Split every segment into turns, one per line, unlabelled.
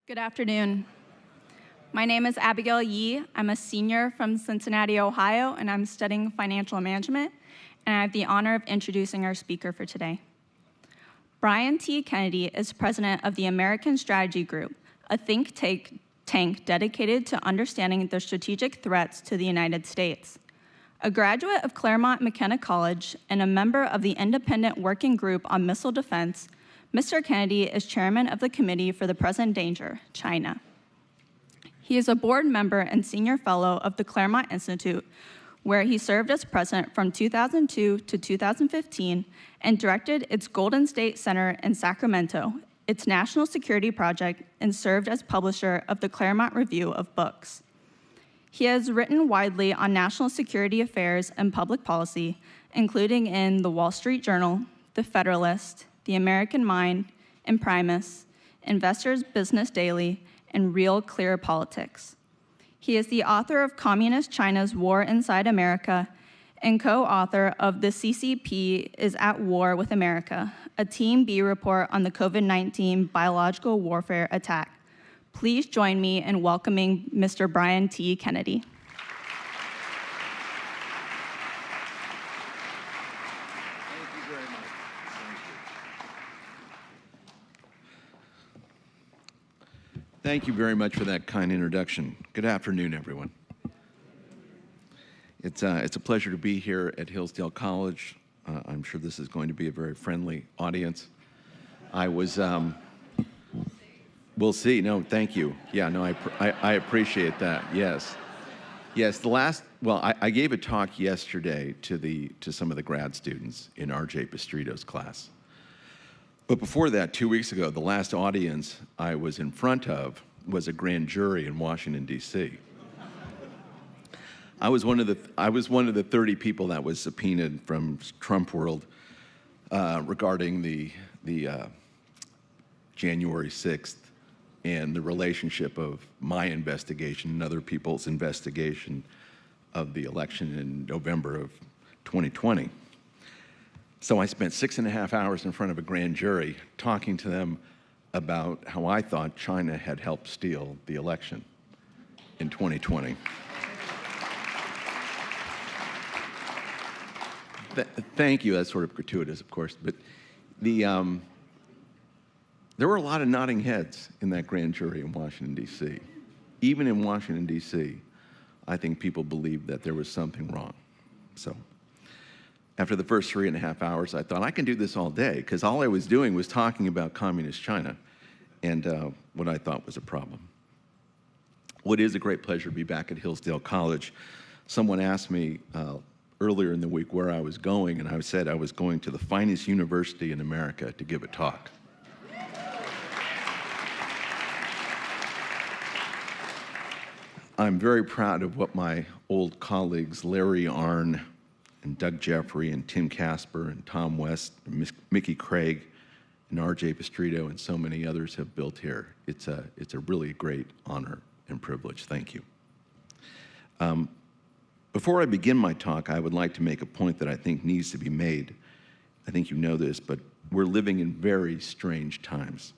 Good afternoon. My name is Abigail Yee. I'm a senior from Cincinnati, Ohio, and I'm studying financial management, and I have the honor of introducing our speaker for today. Brian T. Kennedy is president of the American Strategy Group, a think tank dedicated to understanding the strategic threats to the United States. A graduate of Claremont McKenna College and a member of the Independent Working Group on Missile Defense, Mr. Kennedy is chairman of the Committee for the Present Danger, China. He is a board member and senior fellow of the Claremont Institute, where he served as president from 2002 to 2015 and directed its Golden State Center in Sacramento, its national security project, and served as publisher of the Claremont Review of Books. He has written widely on national security affairs and public policy, including in the Wall Street Journal, the Federalist, the American Mind, Imprimis, Investors Business Daily, and Real Clear Politics. He is the author of Communist China's War Inside America and co-author of The CCP is at War with America, a Team B report on the COVID-19 biological warfare attack. Please join me in welcoming Mr. Brian T. Kennedy.
Thank you very much. Thank you very much for that kind introduction. Good afternoon, everyone. It's a pleasure to be here at Hillsdale College. I'm sure this is going to be a very friendly audience. We'll see. No, thank you. Yeah, no, I appreciate that. Yes. Yes, I gave a talk yesterday to some of the grad students in R.J. Pistrito's class. But before that, 2 weeks ago, the last audience I was in front of was a grand jury in Washington, D.C. I was one of the 30 people that was subpoenaed from Trump world regarding the January 6th and the relationship of my investigation and other people's investigation of the election in November of 2020. So I spent 6.5 hours in front of a grand jury talking to them about how I thought China had helped steal the election in 2020. Thank you. That's sort of gratuitous, of course, but there were a lot of nodding heads in that grand jury in Washington, D.C. Even in Washington, D.C., I think people believed that there was something wrong. So after the first 3.5 hours, I thought, I can do this all day, because all I was doing was talking about communist China and what I thought was a problem. Well, it is a great pleasure to be back at Hillsdale College. Someone asked me earlier in the week where I was going, and I said I was going to the finest university in America to give a talk. I'm very proud of what my old colleagues Larry Arnn and Doug Jeffrey and Tim Casper and Tom West and Mickey Craig and R.J. Pistrito and so many others have built here. It's a really great honor and privilege. Thank you. Before I begin my talk, I would like to make a point that I think needs to be made. I think you know this, but we're living in very strange times.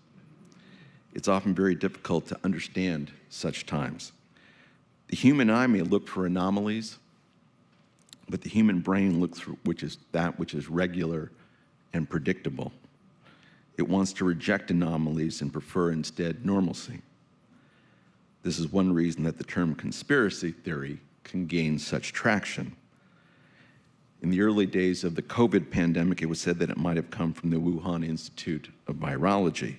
It's often very difficult to understand such times. The human eye may look for anomalies, but the human brain looks for which is regular and predictable. It wants to reject anomalies and prefer instead normalcy. This is one reason that the term conspiracy theory can gain such traction. In the early days of the COVID pandemic, it was said that it might have come from the Wuhan Institute of Virology.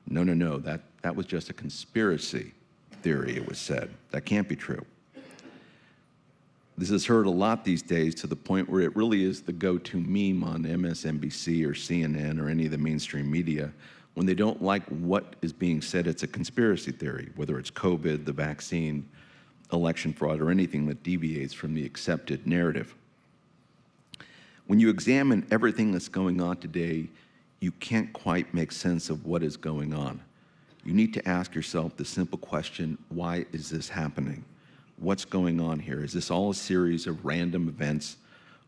No, that was just a conspiracy theory, it was said. That can't be true. This is heard a lot these days to the point where it really is the go-to meme on MSNBC or CNN or any of the mainstream media. When they don't like what is being said, it's a conspiracy theory, whether it's COVID, the vaccine, election fraud, or anything that deviates from the accepted narrative. When you examine everything that's going on today, you can't quite make sense of what is going on. You need to ask yourself the simple question, why is this happening? What's going on here? Is this all a series of random events,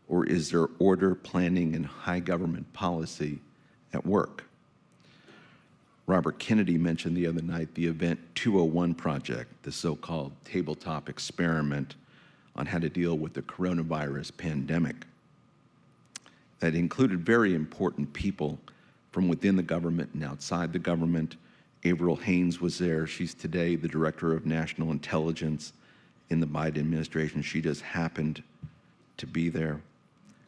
or is there order, planning, and high government policy at work? Robert Kennedy mentioned the other night the Event 201 project, the so-called tabletop experiment on how to deal with the coronavirus pandemic. That included very important people from within the government and outside the government. Avril Haines was there. She's today the Director of National Intelligence in the Biden administration. She just happened to be there.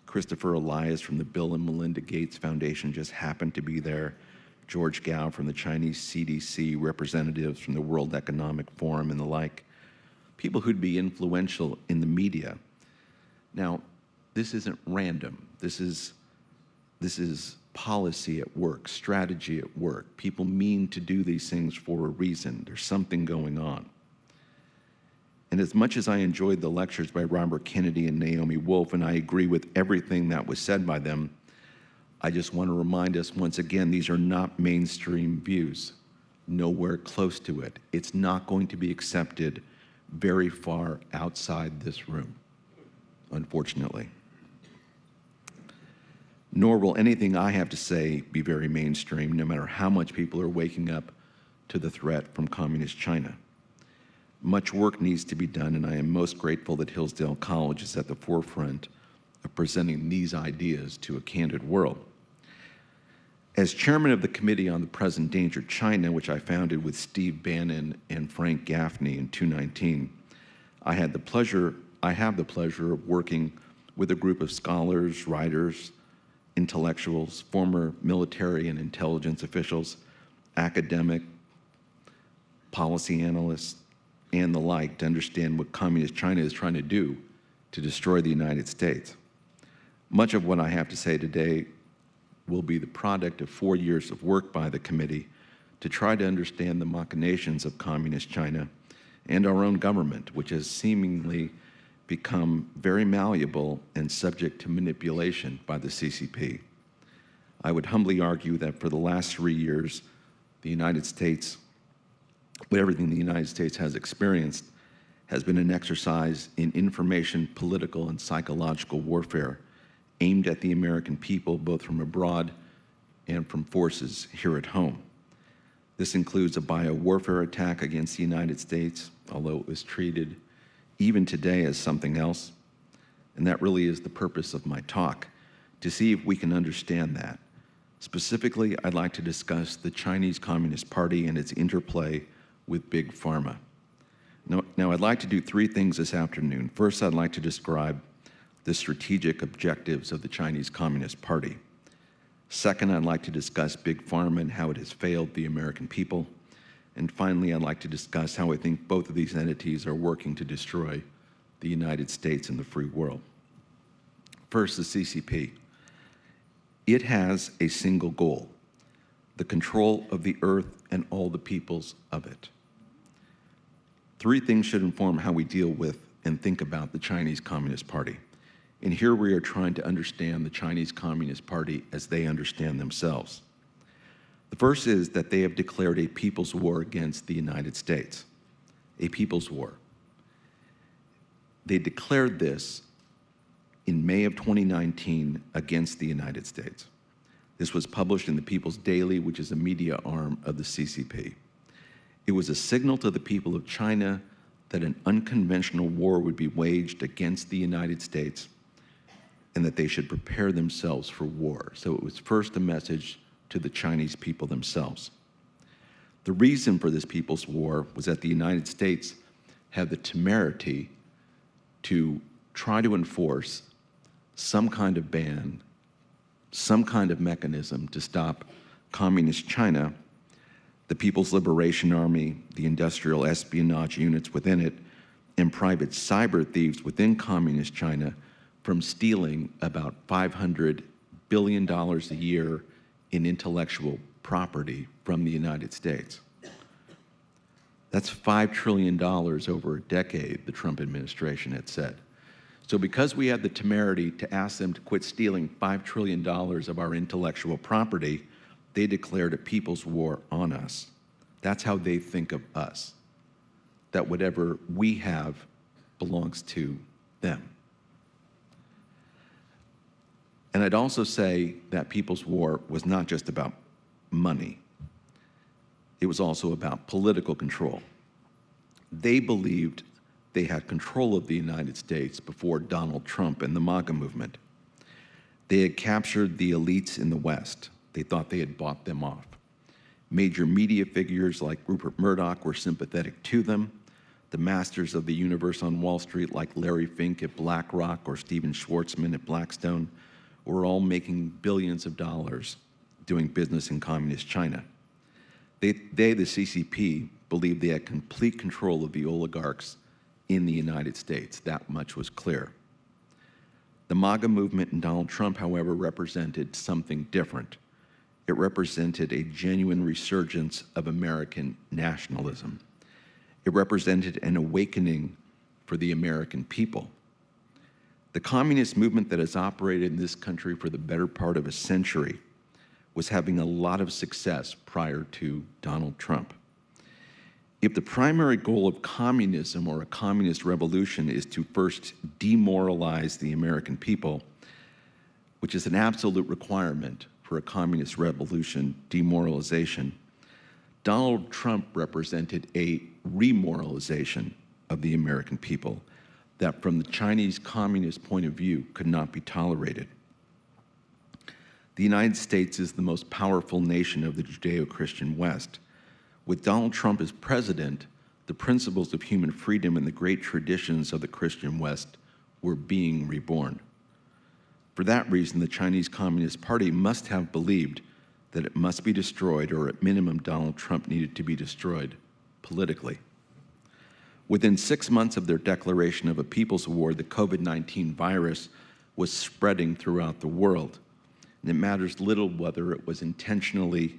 Christopher Elias from the Bill and Melinda Gates Foundation just happened to be there. George Gao from the Chinese CDC, representatives from the World Economic Forum and the like. People who'd be influential in the media. Now, this isn't random. This is policy at work, strategy at work. People mean to do these things for a reason. There's something going on. And as much as I enjoyed the lectures by Robert Kennedy and Naomi Wolf, and I agree with everything that was said by them, I just want to remind us once again, these are not mainstream views, nowhere close to it. It's not going to be accepted very far outside this room, unfortunately. Nor will anything I have to say be very mainstream, no matter how much people are waking up to the threat from Communist China. Much work needs to be done, and I am most grateful that Hillsdale College is at the forefront of presenting these ideas to a candid world. As chairman of the Committee on the Present Danger China, which I founded with Steve Bannon and Frank Gaffney in 2019, I have the pleasure of working with a group of scholars, writers, intellectuals, former military and intelligence officials, academic, policy analysts, and the like to understand what Communist China is trying to do to destroy the United States. Much of what I have to say today will be the product of 4 years of work by the committee to try to understand the machinations of Communist China and our own government, which has seemingly become very malleable and subject to manipulation by the CCP. I would humbly argue that for the last 3 years, the United States, with everything the United States has experienced, has been an exercise in information, political, and psychological warfare aimed at the American people, both from abroad and from forces here at home. This includes a biowarfare attack against the United States, although it was treated even today as something else. And that really is the purpose of my talk, to see if we can understand that. Specifically, I'd like to discuss the Chinese Communist Party and its interplay with Big Pharma. Now, I'd like to do 3 things this afternoon. First, I'd like to describe the strategic objectives of the Chinese Communist Party. Second, I'd like to discuss Big Pharma and how it has failed the American people. And finally, I'd like to discuss how I think both of these entities are working to destroy the United States and the free world. First, the CCP. It has a single goal: the control of the earth and all the peoples of it. 3 things should inform how we deal with and think about the Chinese Communist Party. And here we are trying to understand the Chinese Communist Party as they understand themselves. The first is that they have declared a people's war against the United States, a people's war. They declared this in May of 2019 against the United States. This was published in the People's Daily, which is a media arm of the CCP. It was a signal to the people of China that an unconventional war would be waged against the United States and that they should prepare themselves for war. So it was first a message to the Chinese people themselves. The reason for this people's war was that the United States had the temerity to try to enforce some kind of ban, some kind of mechanism to stop Communist China, the People's Liberation Army, the industrial espionage units within it, and private cyber thieves within Communist China from stealing about $500 billion a year in intellectual property from the United States. That's $5 trillion over a decade, the Trump administration had said. So because we had the temerity to ask them to quit stealing $5 trillion of our intellectual property, they declared a people's war on us. That's how they think of us, that whatever we have belongs to them. And I'd also say that people's war was not just about money. it was also about political control. They believed they had control of the United States before Donald Trump and the MAGA movement. They had captured the elites in the West. They thought they had bought them off. Major media figures like Rupert Murdoch were sympathetic to them. The masters of the universe on Wall Street, like Larry Fink at BlackRock or Steven Schwarzman at Blackstone, were all making billions of dollars doing business in communist China. They, the CCP, believed they had complete control of the oligarchs in the United States. That much was clear. The MAGA movement and Donald Trump, however, represented something different. It represented a genuine resurgence of American nationalism. It represented an awakening for the American people. The communist movement that has operated in this country for the better part of a century was having a lot of success prior to Donald Trump. If the primary goal of communism or a communist revolution is to first demoralize the American people, which is an absolute requirement for a communist revolution, demoralization, Donald Trump represented a remoralization of the American people that from the Chinese communist point of view could not be tolerated. The United States is the most powerful nation of the Judeo-Christian West. With Donald Trump as president, the principles of human freedom and the great traditions of the Christian West were being reborn. For that reason, the Chinese Communist Party must have believed that it must be destroyed, or at minimum, Donald Trump needed to be destroyed politically. Within 6 months of their declaration of a people's war, the COVID-19 virus was spreading throughout the world. And it matters little whether it was intentionally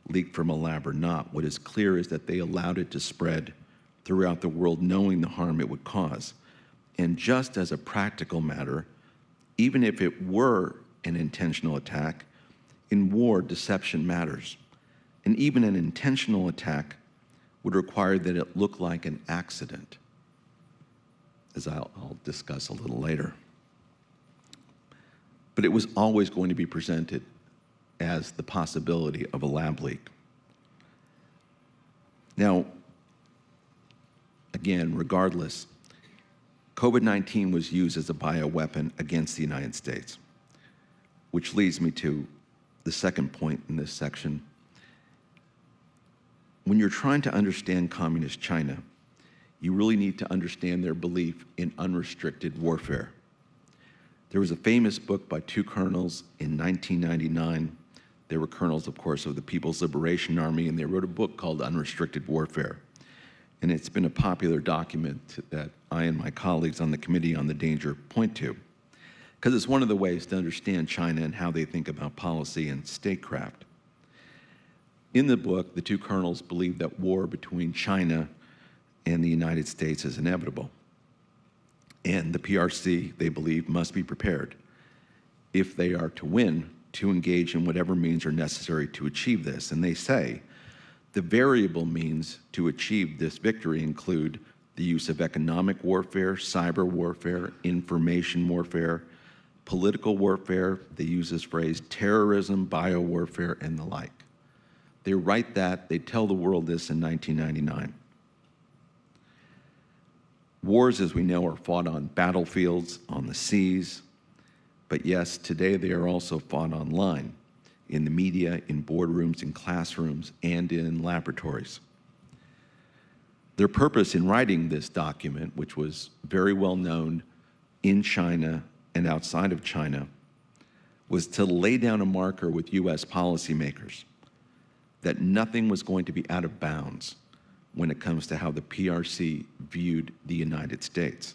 leaked from a lab or not. What is clear is that they allowed it to spread throughout the world, knowing the harm it would cause. And just as a practical matter, even if it were an intentional attack, in war, deception matters. And even an intentional attack would require that it look like an accident, as I'll discuss a little later. But it was always going to be presented as the possibility of a lab leak. Now, again, regardless, COVID-19 was used as a bioweapon against the United States, which leads me to the second point in this section. When you're trying to understand communist China, you really need to understand their belief in unrestricted warfare. There was a famous book by two colonels in 1999. They were colonels, of course, of the People's Liberation Army, and they wrote a book called Unrestricted Warfare. And it's been a popular document that I and my colleagues on the Committee on the Danger point to, because it's one of the ways to understand China and how they think about policy and statecraft. In the book, the two colonels believe that war between China and the United States is inevitable. And the PRC, they believe, must be prepared, if they are to win, to engage in whatever means are necessary to achieve this. And they say the variable means to achieve this victory include the use of economic warfare, cyber warfare, information warfare, political warfare. They use this phrase, terrorism, biowarfare, and the like. They write that, they tell the world this in 1999. Wars, as we know, are fought on battlefields, on the seas, but yes, today they are also fought online, in the media, in boardrooms, in classrooms, and in laboratories. Their purpose in writing this document, which was very well known in China and outside of China, was to lay down a marker with US policymakers that nothing was going to be out of bounds when it comes to how the PRC viewed the United States.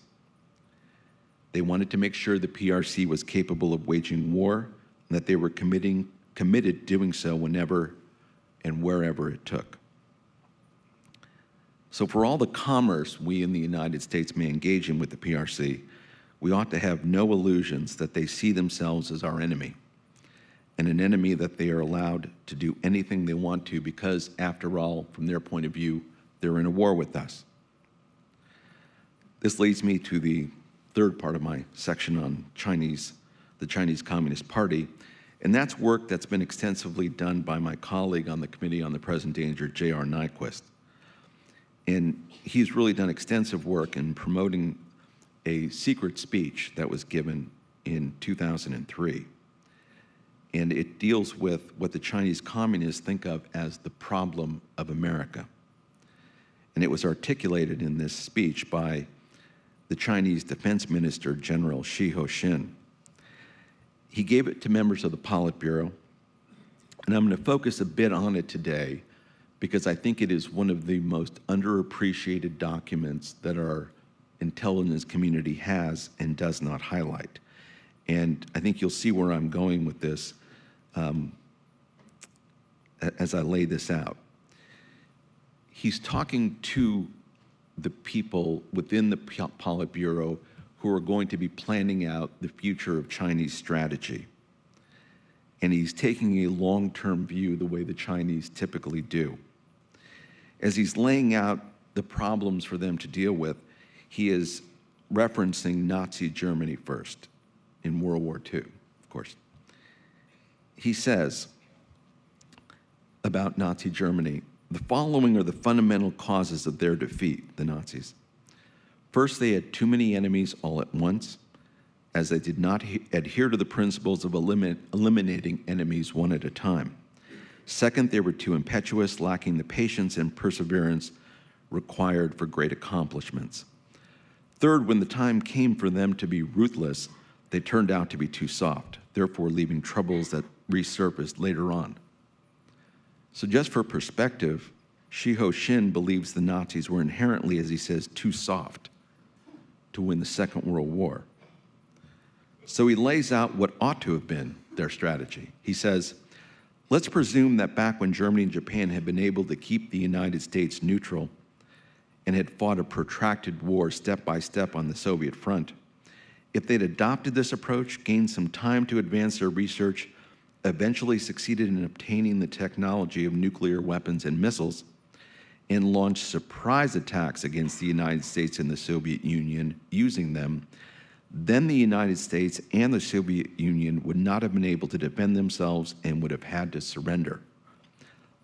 They wanted to make sure the PRC was capable of waging war and that they were committed doing so whenever and wherever it took. So for all the commerce we in the United States may engage in with the PRC, we ought to have no illusions that they see themselves as our enemy, and an enemy that they are allowed to do anything they want to because, after all, from their point of view, they're in a war with us. This leads me to the third part of my section on the Chinese Communist Party, And that's work that's been extensively done by my colleague on the Committee on the Present Danger, J.R. Nyquist. And he's really done extensive work in promoting a secret speech that was given in 2003. And it deals with what the Chinese communists think of as the problem of America. And it was articulated in this speech by the Chinese Defense Minister, General Shi Ho-shin. He gave it to members of the Politburo, and I'm going to focus a bit on it today because I think it is one of the most underappreciated documents that our intelligence community has and does not highlight. And I think you'll see where I'm going with this as I lay this out. He's talking to the people within the Politburo who are going to be planning out the future of Chinese strategy. And he's taking a long-term view the way the Chinese typically do. As he's laying out the problems for them to deal with, he is referencing Nazi Germany first in World War II, of course. He says about Nazi Germany, the following are the fundamental causes of their defeat, the Nazis. First, they had too many enemies all at once, as they did not adhere to the principles of eliminating enemies one at a time. Second, they were too impetuous, lacking the patience and perseverance required for great accomplishments. Third, when the time came for them to be ruthless, they turned out to be too soft, therefore leaving troubles that resurfaced later on. So just for perspective, Shi Ho-shin believes the Nazis were inherently, as he says, too soft to win the Second World War. So he lays out what ought to have been their strategy. He says, let's presume that back when Germany and Japan had been able to keep the United States neutral and had fought a protracted war step by step on the Soviet front, if they'd adopted this approach, gained some time to advance their research, eventually succeeded in obtaining the technology of nuclear weapons and missiles, and launched surprise attacks against the United States and the Soviet Union using them, then the United States and the Soviet Union would not have been able to defend themselves and would have had to surrender.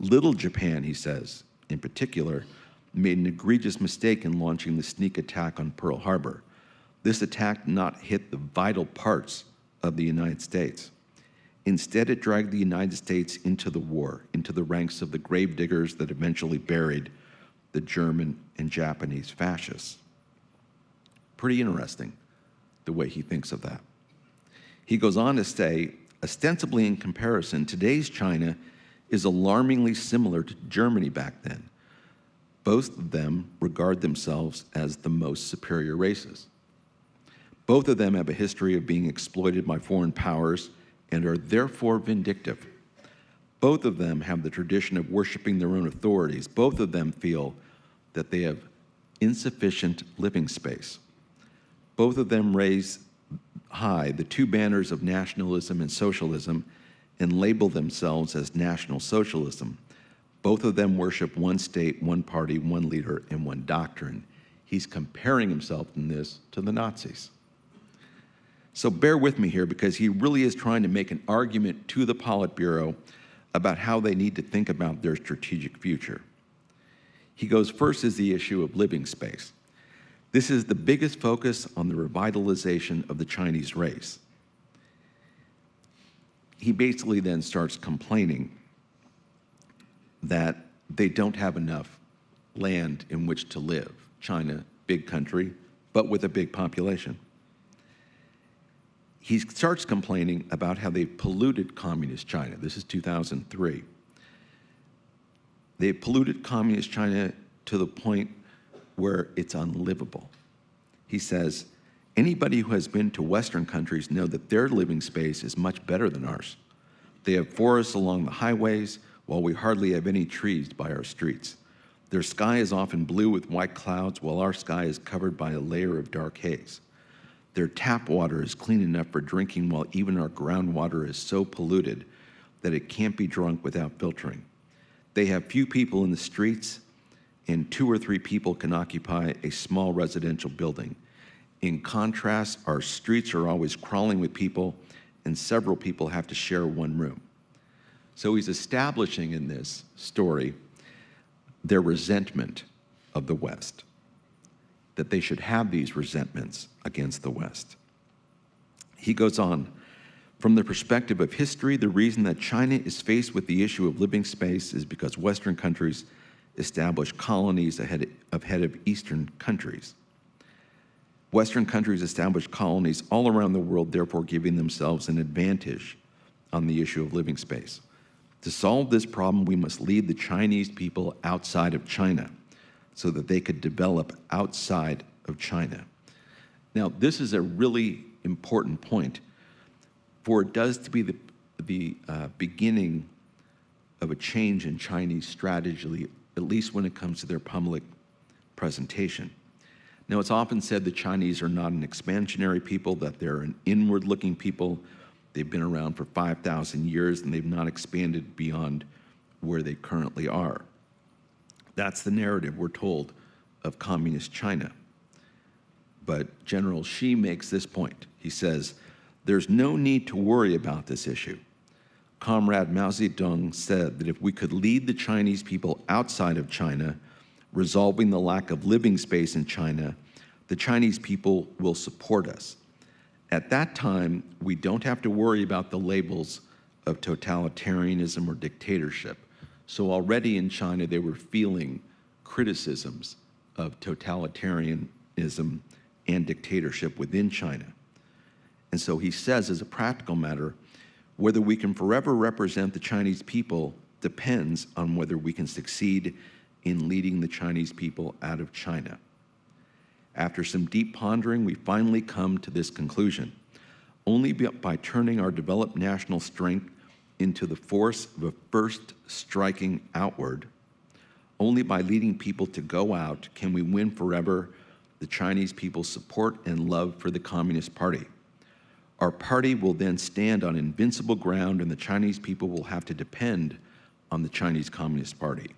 Little Japan, he says, in particular, made an egregious mistake in launching the sneak attack on Pearl Harbor. This attack did not hit the vital parts of the United States. Instead, it dragged the United States into the war, into the ranks of the gravediggers that eventually buried the German and Japanese fascists. Pretty interesting, the way he thinks of that. He goes on to say, ostensibly in comparison, today's China is alarmingly similar to Germany back then. Both of them regard themselves as the most superior races. Both of them have a history of being exploited by foreign powers and are therefore vindictive. Both of them have the tradition of worshiping their own authorities. Both of them feel that they have insufficient living space. Both of them raise high the two banners of nationalism and socialism and label themselves as National Socialism. Both of them worship one state, one party, one leader, and one doctrine. He's comparing himself in this to the Nazis. So bear with me here because he really is trying to make an argument to the Politburo about how they need to think about their strategic future. He goes, first is the issue of living space. This is the biggest focus on the revitalization of the Chinese race. He basically then starts complaining that they don't have enough land in which to live. China, big country, but with a big population. He starts complaining about how they've polluted communist China. This is 2003. They've polluted communist China to the point where it's unlivable. He says, anybody who has been to Western countries know that their living space is much better than ours. They have forests along the highways, while we hardly have any trees by our streets. Their sky is often blue with white clouds, while our sky is covered by a layer of dark haze. Their tap water is clean enough for drinking, while even our groundwater is so polluted that it can't be drunk without filtering. They have few people in the streets, and 2 or 3 people can occupy a small residential building. In contrast, our streets are always crawling with people, and several people have to share one room. So he's establishing in this story their resentment of the West, that they should have these resentments against the West. He goes on, from the perspective of history, the reason that China is faced with the issue of living space is because Western countries established colonies ahead of Eastern countries. Western countries established colonies all around the world, therefore giving themselves an advantage on the issue of living space. To solve this problem, we must lead the Chinese people outside of China so that they could develop outside of China. Now, this is a really important point, for it does to be the beginning of a change in Chinese strategy, at least when it comes to their public presentation. Now, it's often said the Chinese are not an expansionary people, that they're an inward-looking people. They've been around for 5,000 years, and they've not expanded beyond where they currently are. That's the narrative we're told of communist China. But General Xi makes this point. He says, there's no need to worry about this issue. Comrade Mao Zedong said that if we could lead the Chinese people outside of China, resolving the lack of living space in China, the Chinese people will support us. At that time, we don't have to worry about the labels of totalitarianism or dictatorship. So already in China, they were feeling criticisms of totalitarianism and dictatorship within China. And so he says, as a practical matter, whether we can forever represent the Chinese people depends on whether we can succeed in leading the Chinese people out of China. After some deep pondering, we finally come to this conclusion. Only by turning our developed national strength into the force of a first striking outward, only by leading people to go out can we win forever the Chinese people's support and love for the Communist Party. Our party will then stand on invincible ground, and the Chinese people will have to depend on the Chinese Communist Party.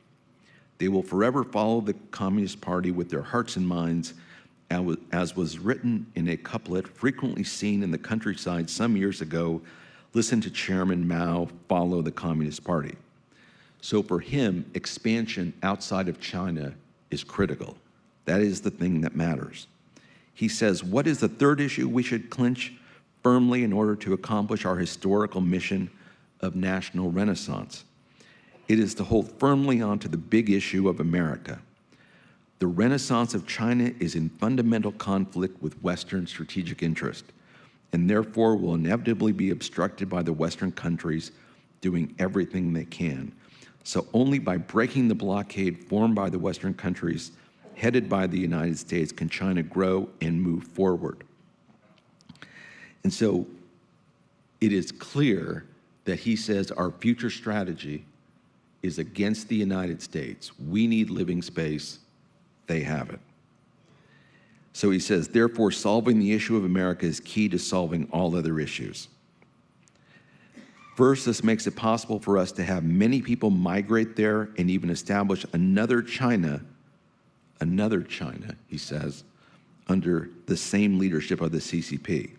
They will forever follow the Communist Party with their hearts and minds, as was written in a couplet frequently seen in the countryside some years ago, listen to Chairman Mao, follow the Communist Party. So for him, expansion outside of China is critical. That is the thing that matters. He says, what is the third issue we should clinch firmly in order to accomplish our historical mission of national renaissance? It is to hold firmly onto the big issue of America. The renaissance of China is in fundamental conflict with Western strategic interest, and therefore will inevitably be obstructed by the Western countries doing everything they can. So only by breaking the blockade formed by the Western countries, headed by the United States, can China grow and move forward. And so it is clear that he says our future strategy is against the United States. We need living space. They have it. So he says, therefore, solving the issue of America is key to solving all other issues. First, this makes it possible for us to have many people migrate there and even establish another China, he says, under the same leadership of the CCP.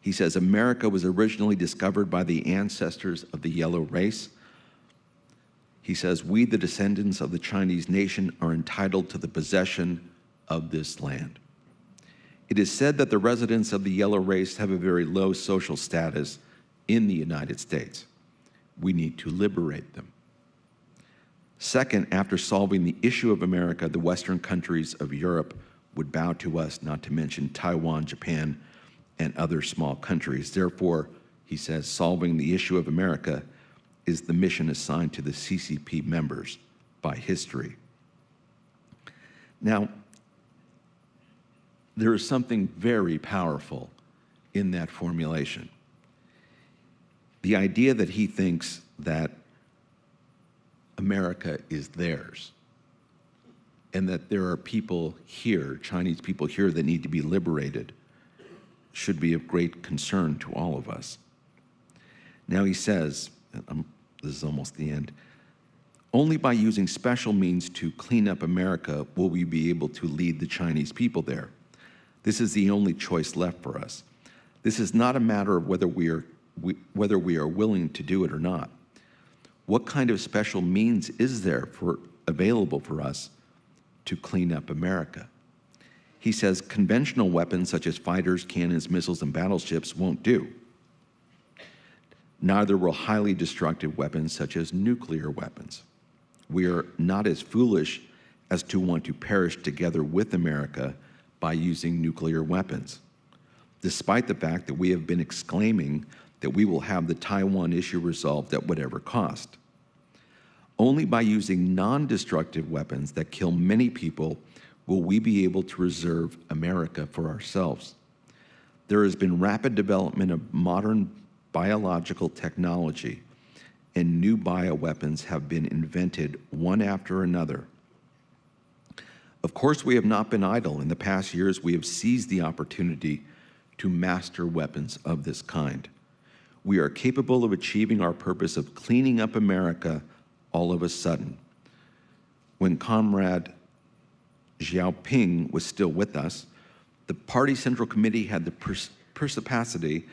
He says, America was originally discovered by the ancestors of the yellow race. He says, we, the descendants of the Chinese nation, are entitled to the possession of this land. It is said that the residents of the yellow race have a very low social status in the United States. We need to liberate them. Second, after solving the issue of America, the Western countries of Europe would bow to us, not to mention Taiwan, Japan, and other small countries. Therefore, he says, solving the issue of America is the mission assigned to the CCP members by history. Now, there is something very powerful in that formulation. The idea that he thinks that America is theirs, and that there are people here, Chinese people here, that need to be liberated, should be of great concern to all of us. Now he says, this is almost the end, only by using special means to clean up America will we be able to lead the Chinese people there. This is the only choice left for us. This is not a matter of whether we are whether we are willing to do it or not. What kind of special means is there available for us to clean up America? He says conventional weapons such as fighters, cannons, missiles, and battleships won't do. Neither will highly destructive weapons such as nuclear weapons. We are not as foolish as to want to perish together with America by using nuclear weapons, despite the fact that we have been exclaiming that we will have the Taiwan issue resolved at whatever cost. Only by using non-destructive weapons that kill many people will we be able to reserve America for ourselves. There has been rapid development of modern biological technology, and new bioweapons have been invented one after another. Of course, we have not been idle. In the past years, we have seized the opportunity to master weapons of this kind. We are capable of achieving our purpose of cleaning up America all of a sudden. When Comrade Xiaoping was still with us, the party central committee had the perspicacity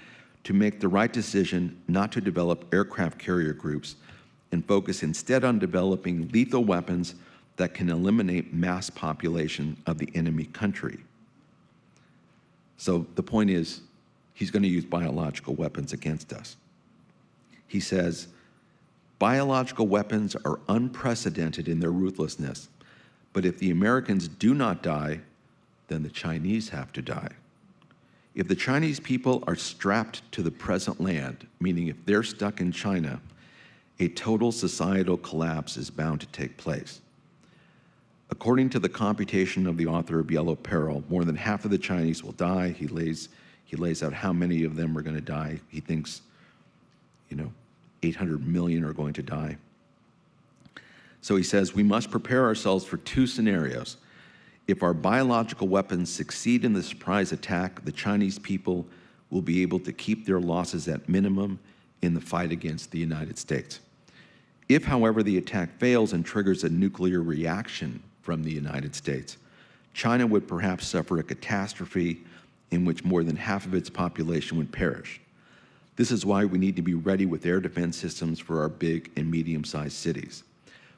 to make the right decision not to develop aircraft carrier groups and focus instead on developing lethal weapons that can eliminate mass population of the enemy country. So the point is, he's going to use biological weapons against us. He says, biological weapons are unprecedented in their ruthlessness, but if the Americans do not die, then the Chinese have to die. If the Chinese people are strapped to the present land, meaning if they're stuck in China, a total societal collapse is bound to take place. According to the computation of the author of Yellow Peril, more than half of the Chinese will die. He lays out how many of them are going to die. He thinks, 800 million are going to die. So he says, we must prepare ourselves for two scenarios. If our biological weapons succeed in the surprise attack, the Chinese people will be able to keep their losses at minimum in the fight against the United States. If, however, the attack fails and triggers a nuclear reaction from the United States, China would perhaps suffer a catastrophe in which more than half of its population would perish. This is why we need to be ready with air defense systems for our big and medium-sized cities.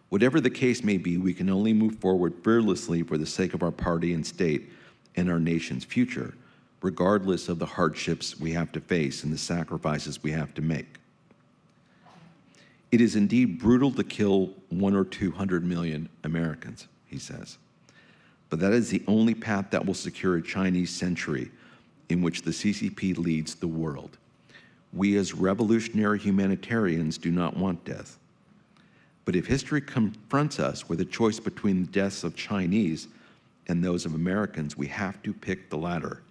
Whatever the case may be, we can only move forward fearlessly for the sake of our party and state and our nation's future, regardless of the hardships we have to face and the sacrifices we have to make. It is indeed brutal to kill 100 or 200 million Americans, he says. But that is the only path that will secure a Chinese century in which the CCP leads the world. We as revolutionary humanitarians do not want death. But if history confronts us with a choice between the deaths of Chinese and those of Americans, we have to pick the latter.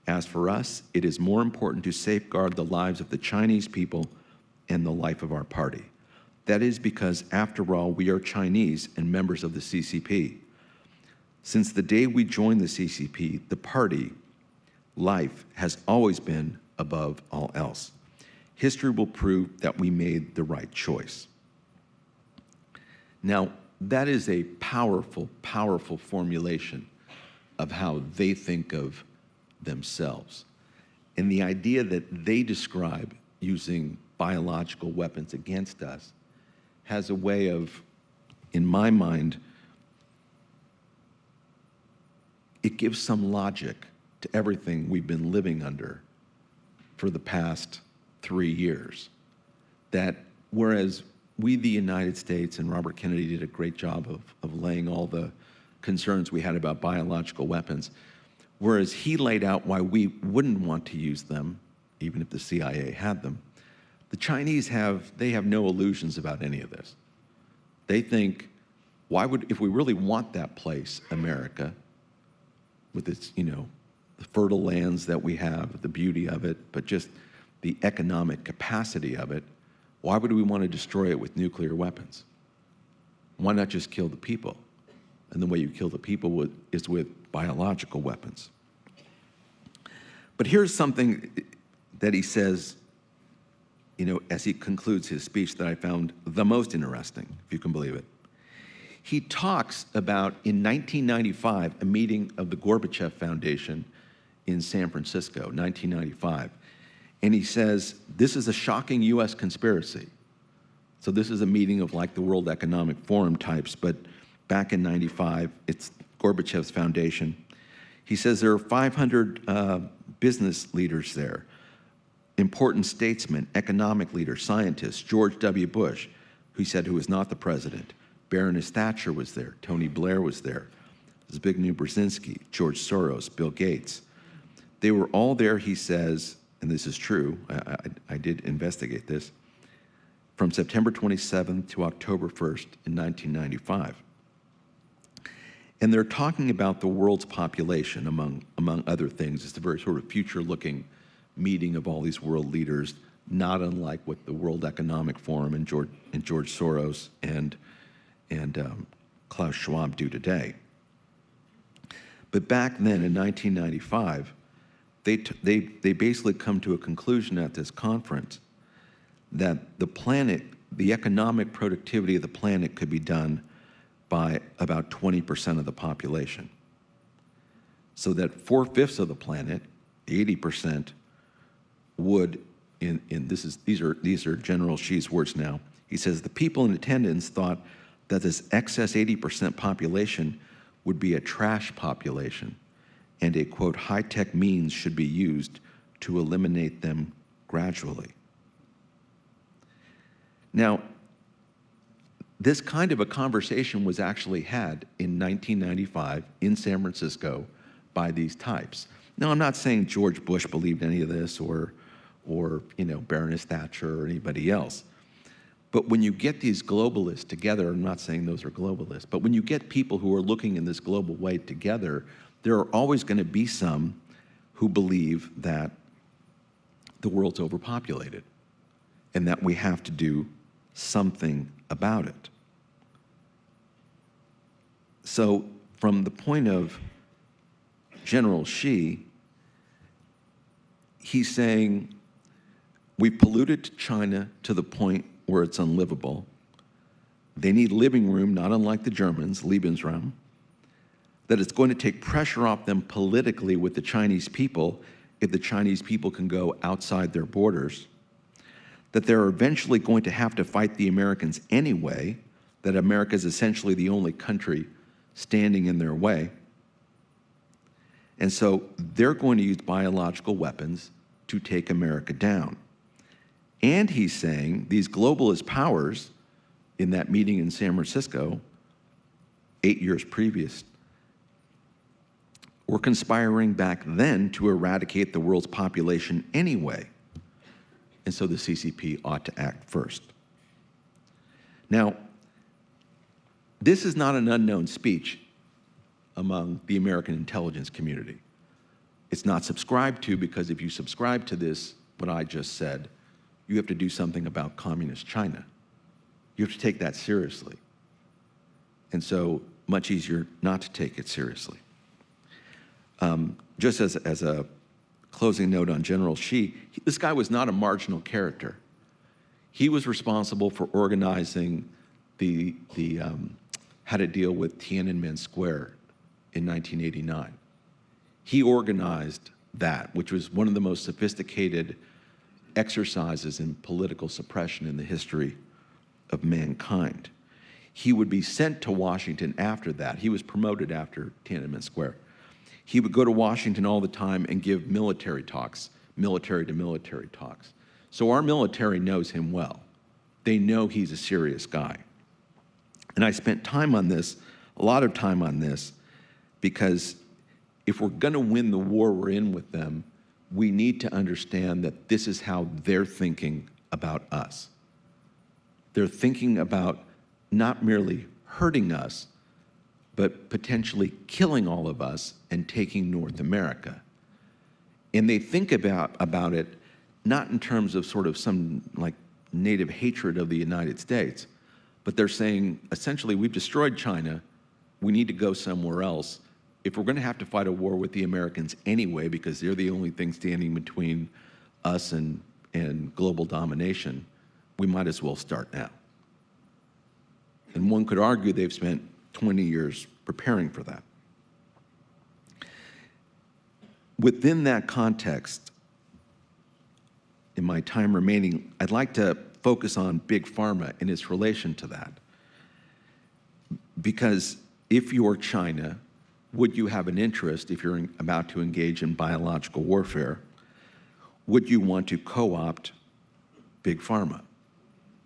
As for us, it is more important to safeguard the lives of the Chinese people and the life of our party. That is because, after all, we are Chinese and members of the CCP. Since the day we joined the CCP, the party, life, has always been above all else. History will prove that we made the right choice. Now, that is a powerful, powerful formulation of how they think of themselves. And the idea that they describe using biological weapons against us has a way of, in my mind, it gives some logic to everything we've been living under for the past 3 years. That whereas we, the United States, and Robert Kennedy did a great job of laying all the concerns we had about biological weapons, whereas he laid out why we wouldn't want to use them, even if the CIA had them, the Chinese have no illusions about any of this. They think, if we really want that place, America, with its, the fertile lands that we have, the beauty of it, but just the economic capacity of it, why would we want to destroy it with nuclear weapons? Why not just kill the people? And the way you kill the people is with biological weapons. But here's something that he says, as he concludes his speech that I found the most interesting, if you can believe it. He talks about, in 1995, a meeting of the Gorbachev Foundation in San Francisco, 1995. And he says, this is a shocking U.S. conspiracy. So this is a meeting of like the World Economic Forum types, but back in 95, it's Gorbachev's foundation. He says there are 500 business leaders there, important statesmen, economic leaders, scientists, George W. Bush, who said who was not the president. Baroness Thatcher was there. Tony Blair was there. Zbigniew Brzezinski, George Soros, Bill Gates. They were all there, he says, and this is true, I did investigate this, from September 27th to October 1st in 1995. And they're talking about the world's population, among other things. It's a very sort of future-looking meeting of all these world leaders, not unlike what the World Economic Forum and George Soros and Klaus Schwab do today. But back then, in 1995, they basically come to a conclusion at this conference that the planet, the economic productivity of the planet could be done by about 20% of the population. So that 4/5 of the planet, 80%, would, these are General Xi's words now. He says, the people in attendance thought that this excess 80% population would be a trash population, and a, quote, high-tech means should be used to eliminate them gradually. Now, this kind of a conversation was actually had in 1995 in San Francisco by these types. Now, I'm not saying George Bush believed any of this or Baroness Thatcher or anybody else. But when you get these globalists together, I'm not saying those are globalists, but when you get people who are looking in this global way together, there are always going to be some who believe that the world's overpopulated and that we have to do something about it. So from the point of General Xi, he's saying, we've polluted China to the point where it's unlivable. They need living room, not unlike the Germans, Lebensraum, that it's going to take pressure off them politically with the Chinese people if the Chinese people can go outside their borders, that they're eventually going to have to fight the Americans anyway, that America is essentially the only country standing in their way. And so they're going to use biological weapons to take America down. And he's saying these globalist powers in that meeting in San Francisco 8 years previous were conspiring back then to eradicate the world's population anyway. And so the CCP ought to act first. Now, this is not an unknown speech among the American intelligence community. It's not subscribed to because if you subscribe to this, what I just said, you have to do something about communist China. You have to take that seriously. And so much easier not to take it seriously. Just as a closing note on General Xi, this guy was not a marginal character. He was responsible for organizing how to deal with Tiananmen Square in 1989. He organized that, which was one of the most sophisticated exercises in political suppression in the history of mankind. He would be sent to Washington after that. He was promoted after Tiananmen Square. He would go to Washington all the time and give military talks, military to military talks. So our military knows him well. They know he's a serious guy. And I spent time on this, a lot of time on this, because if we're going to win the war we're in with them, we need to understand that this is how they're thinking about us. They're thinking about not merely hurting us, but potentially killing all of us and taking North America. And they think about it not in terms of sort of some like native hatred of the United States, but they're saying, essentially, we've destroyed China, we need to go somewhere else. If we're going to have to fight a war with the Americans anyway, because they're the only thing standing between us and global domination, we might as well start now. And one could argue they've spent 20 years preparing for that. Within that context, in my time remaining, I'd like to focus on Big Pharma and its relation to that. Because if you're China, would you have an interest, if you're about to engage in biological warfare, would you want to co-opt Big Pharma?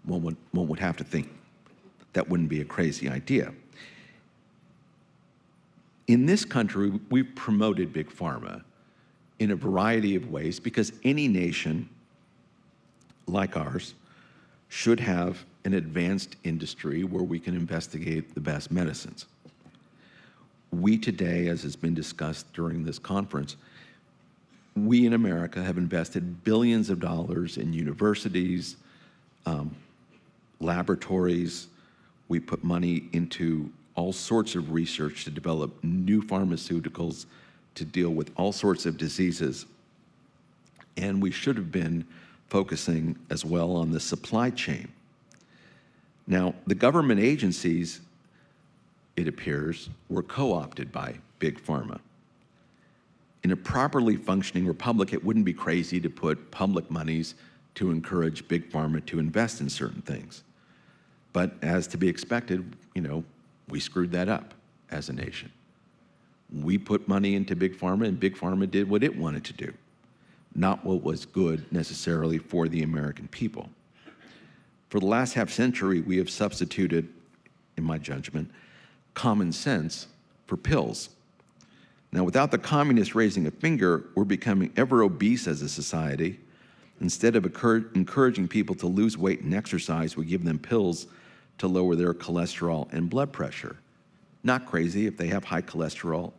One would have to think that wouldn't be a crazy idea. In this country, we've promoted Big Pharma in a variety of ways because any nation like ours should have an advanced industry where we can investigate the best medicines. We today, as has been discussed during this conference, we in America have invested billions of dollars in universities, laboratories. We put money into all sorts of research to develop new pharmaceuticals to deal with all sorts of diseases. And we should have been focusing as well on the supply chain. Now, the government agencies, it appears, were co-opted by Big Pharma. In a properly functioning republic, it wouldn't be crazy to put public monies to encourage Big Pharma to invest in certain things. But as to be expected, we screwed that up as a nation. We put money into Big Pharma, and Big Pharma did what it wanted to do, not what was good necessarily for the American people. For the last half century, we have substituted, in my judgment, common sense for pills. Now, without the communists raising a finger, we're becoming ever obese as a society. Instead of encouraging people to lose weight and exercise, we give them pills to lower their cholesterol and blood pressure. Not crazy if they have high cholesterol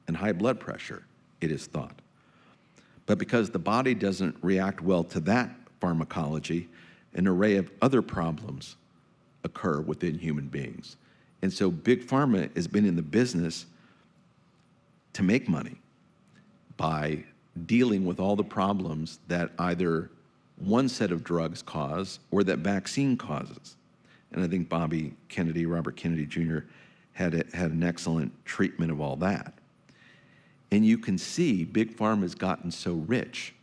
and high blood pressure, it is thought. But because the body doesn't react well to that pharmacology, an array of other problems occur within human beings. And so Big Pharma has been in the business to make money by dealing with all the problems that either one set of drugs cause or that vaccine causes. And I think Robert Kennedy Jr. had an excellent treatment of all that. And you can see Big Pharma has gotten so rich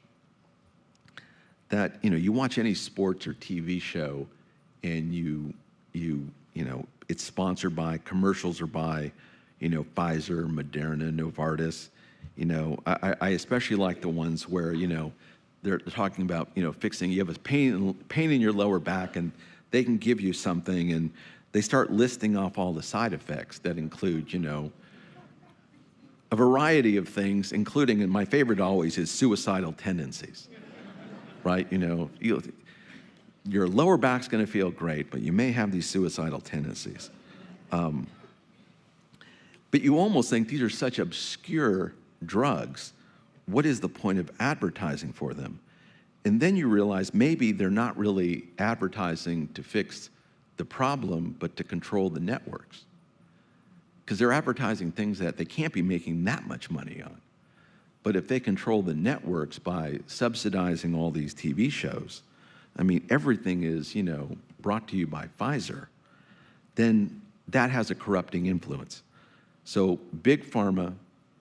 that, you watch any sports or TV show and it's sponsored by, commercials are by, Pfizer, Moderna, Novartis. I especially like the ones where, they're talking about, fixing, you have a pain in your lower back and they can give you something and they start listing off all the side effects that include, a variety of things, including, and my favorite always is suicidal tendencies, right? Your lower back's gonna feel great, but you may have these suicidal tendencies. But you almost think these are such obscure drugs. What is the point of advertising for them? And then you realize maybe they're not really advertising to fix the problem, but to control the networks. Because they're advertising things that they can't be making that much money on. But if they control the networks by subsidizing all these TV shows, everything is, brought to you by Pfizer, then that has a corrupting influence. So Big Pharma,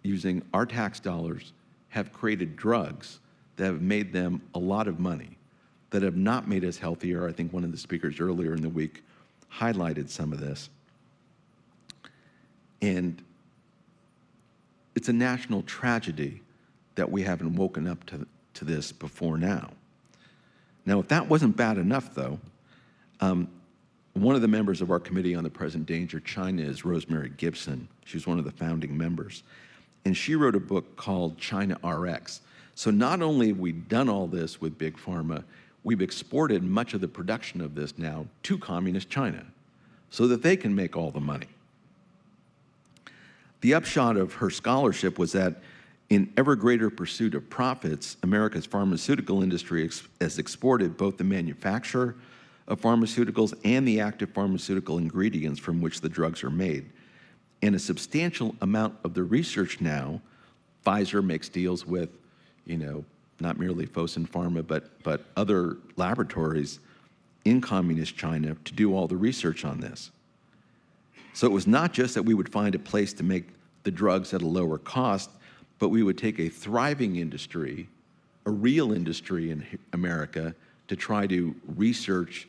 using our tax dollars, have created drugs that have made them a lot of money, that have not made us healthier. I think one of the speakers earlier in the week highlighted some of this. And it's a national tragedy that we haven't woken up to this before now. Now, if that wasn't bad enough, though, one of the members of our Committee on the Present Danger China is Rosemary Gibson. She's one of the founding members. And she wrote a book called China RX. So not only have we done all this with Big Pharma, we've exported much of the production of this now to communist China so that they can make all the money. The upshot of her scholarship was that in ever greater pursuit of profits, America's pharmaceutical industry has exported both the manufacture of pharmaceuticals and the active pharmaceutical ingredients from which the drugs are made. And a substantial amount of the research now, Pfizer makes deals with, not merely Fosun Pharma, but other laboratories in communist China to do all the research on this. So it was not just that we would find a place to make the drugs at a lower cost, but we would take a thriving industry a real industry in America to try to research,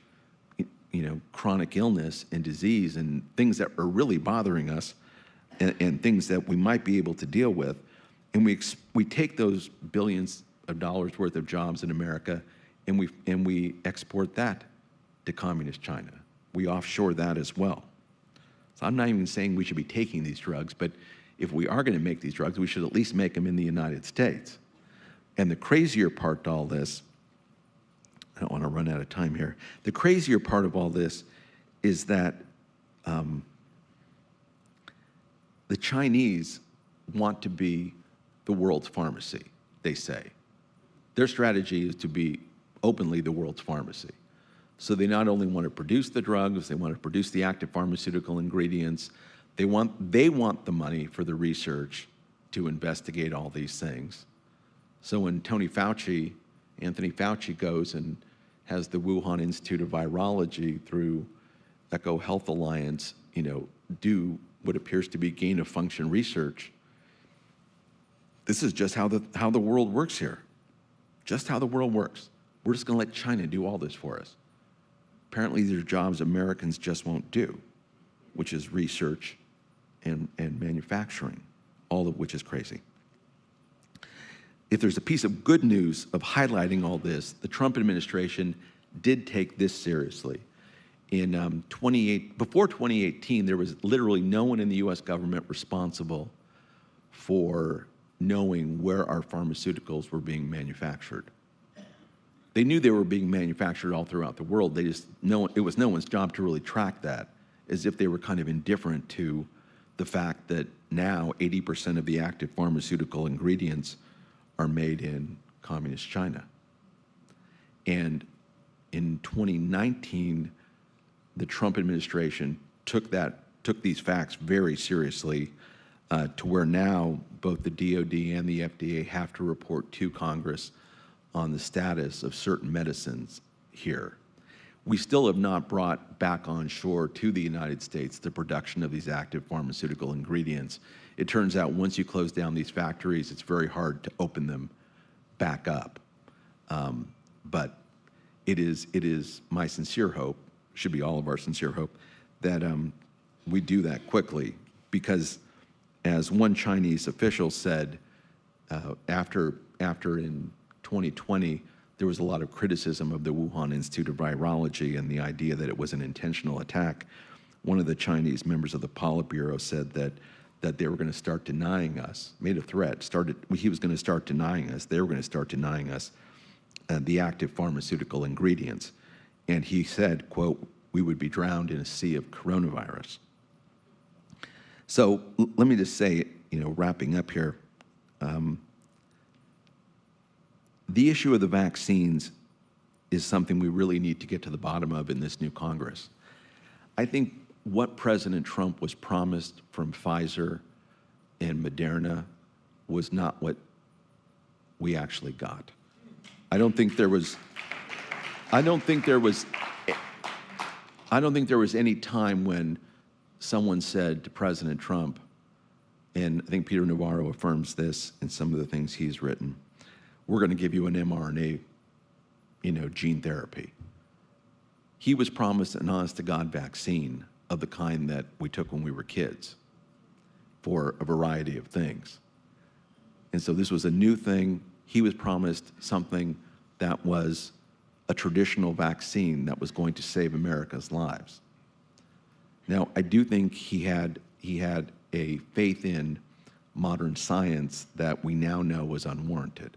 chronic illness and disease and things that are really bothering us, and things that we might be able to deal with, and we take those billions of dollars worth of jobs in America, and we export that to communist China. We offshore that as well. So I'm not even saying we should be taking these drugs, but if we are going to make these drugs, we should at least make them in the United States. And the crazier part to all this, I don't want to run out of time here. The crazier part of all this is that the Chinese want to be the world's pharmacy, they say. Their strategy is to be openly the world's pharmacy. So they not only want to produce the drugs, they want to produce the active pharmaceutical ingredients. They want the money for the research to investigate all these things. So when Anthony Fauci goes and has the Wuhan Institute of Virology through Eco Health Alliance, do what appears to be gain of function research, this is just how the world works here. Just how the world works. We're just going to let China do all this for us. Apparently, there are jobs Americans just won't do, which is research and manufacturing, all of which is crazy. If there's a piece of good news of highlighting all this, the Trump administration did take this seriously. Before 2018, there was literally no one in the U.S. government responsible for knowing where our pharmaceuticals were being manufactured. They knew they were being manufactured all throughout the world. It was no one's job to really track that, as if they were kind of indifferent to the fact that now 80% of the active pharmaceutical ingredients are made in communist China. And in 2019, the Trump administration took these facts very seriously, to where now both the DOD and the FDA have to report to Congress on the status of certain medicines here. We still have not brought back on shore to the United States the production of these active pharmaceutical ingredients. It turns out once you close down these factories, it's very hard to open them back up. But it is my sincere hope, should be all of our sincere hope, that we do that quickly, because as one Chinese official said, after in 2020, there was a lot of criticism of the Wuhan Institute of Virology and the idea that it was an intentional attack. One of the Chinese members of the Politburo said that they were going to start denying us, made a threat, he was going to start denying us, they were going to start denying us the active pharmaceutical ingredients. And he said, quote, "We would be drowned in a sea of coronavirus." So let me just say, wrapping up here, the issue of the vaccines is something we really need to get to the bottom of in this new Congress. I think what President Trump was promised from Pfizer and Moderna was not what we actually got. I don't think there was any time when someone said to President Trump, and I think Peter Navarro affirms this in some of the things he's written, we're going to give you an mRNA, gene therapy. He was promised an honest-to-God vaccine of the kind that we took when we were kids for a variety of things. And so this was a new thing. He was promised something that was a traditional vaccine that was going to save America's lives. Now, I do think he had a faith in modern science that we now know was unwarranted,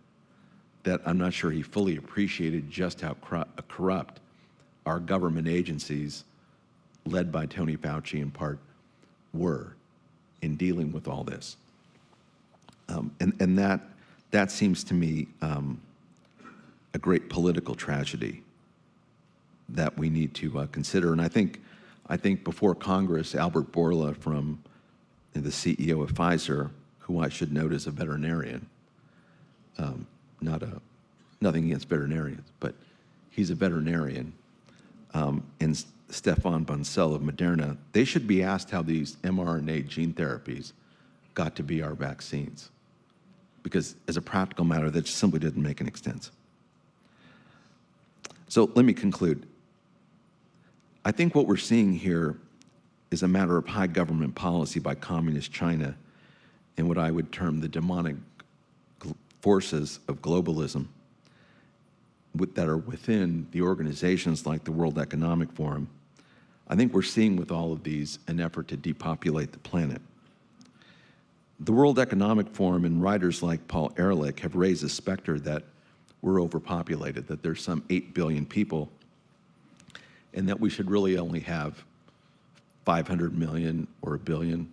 that I'm not sure he fully appreciated just how corrupt our government agencies, led by Tony Fauci in part, were in dealing with all this. And that seems to me a great political tragedy that we need to consider. And I think before Congress, Albert Bourla, from the CEO of Pfizer, who I should note is a veterinarian, nothing against veterinarians, but he's a veterinarian, and Stefan Bancel of Moderna, they should be asked how these mRNA gene therapies got to be our vaccines. because as a practical matter, that just simply doesn't make any sense. So let me conclude. I think what we're seeing here is a matter of high government policy by communist China and what I would term the demonic forces of globalism that are within the organizations like the World Economic Forum. I think we're seeing with all of these an effort to depopulate the planet. The World Economic Forum and writers like Paul Ehrlich have raised the specter that we're overpopulated, that there's some 8 billion people, and that we should really only have 500 million or a billion.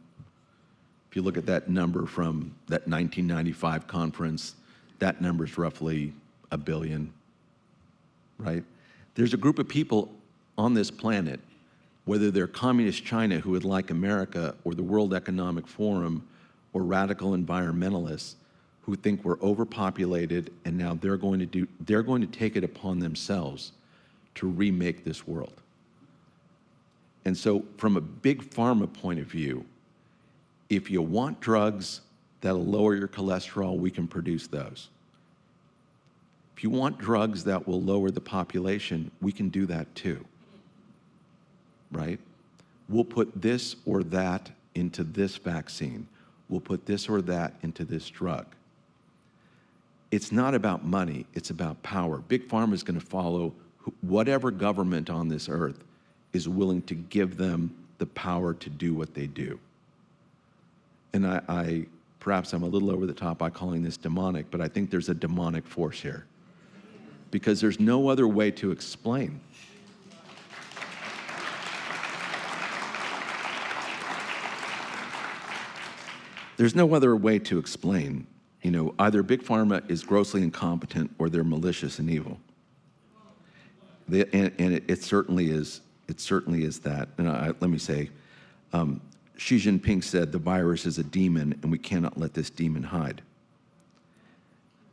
If you look at that number from that 1995 conference, that number is roughly a billion, right? There's a group of people on this planet, whether they're communist China who would like America or the World Economic Forum or radical environmentalists who think we're overpopulated, and now they're going to take it upon themselves to remake this world. And so from a big pharma point of view, if you want drugs that'll lower your cholesterol, we can produce those. If you want drugs that will lower the population, we can do that too, right? We'll put this or that into this vaccine. We'll put this or that into this drug. It's not about money, it's about power. Big Pharma is going to follow whatever government on this earth is willing to give them the power to do what they do. And perhaps I'm a little over the top by calling this demonic, but I think there's a demonic force here, because there's no other way to explain. There's no other way to explain, either Big Pharma is grossly incompetent or they're malicious and evil. It certainly is that. And let me say, Xi Jinping said the virus is a demon and we cannot let this demon hide.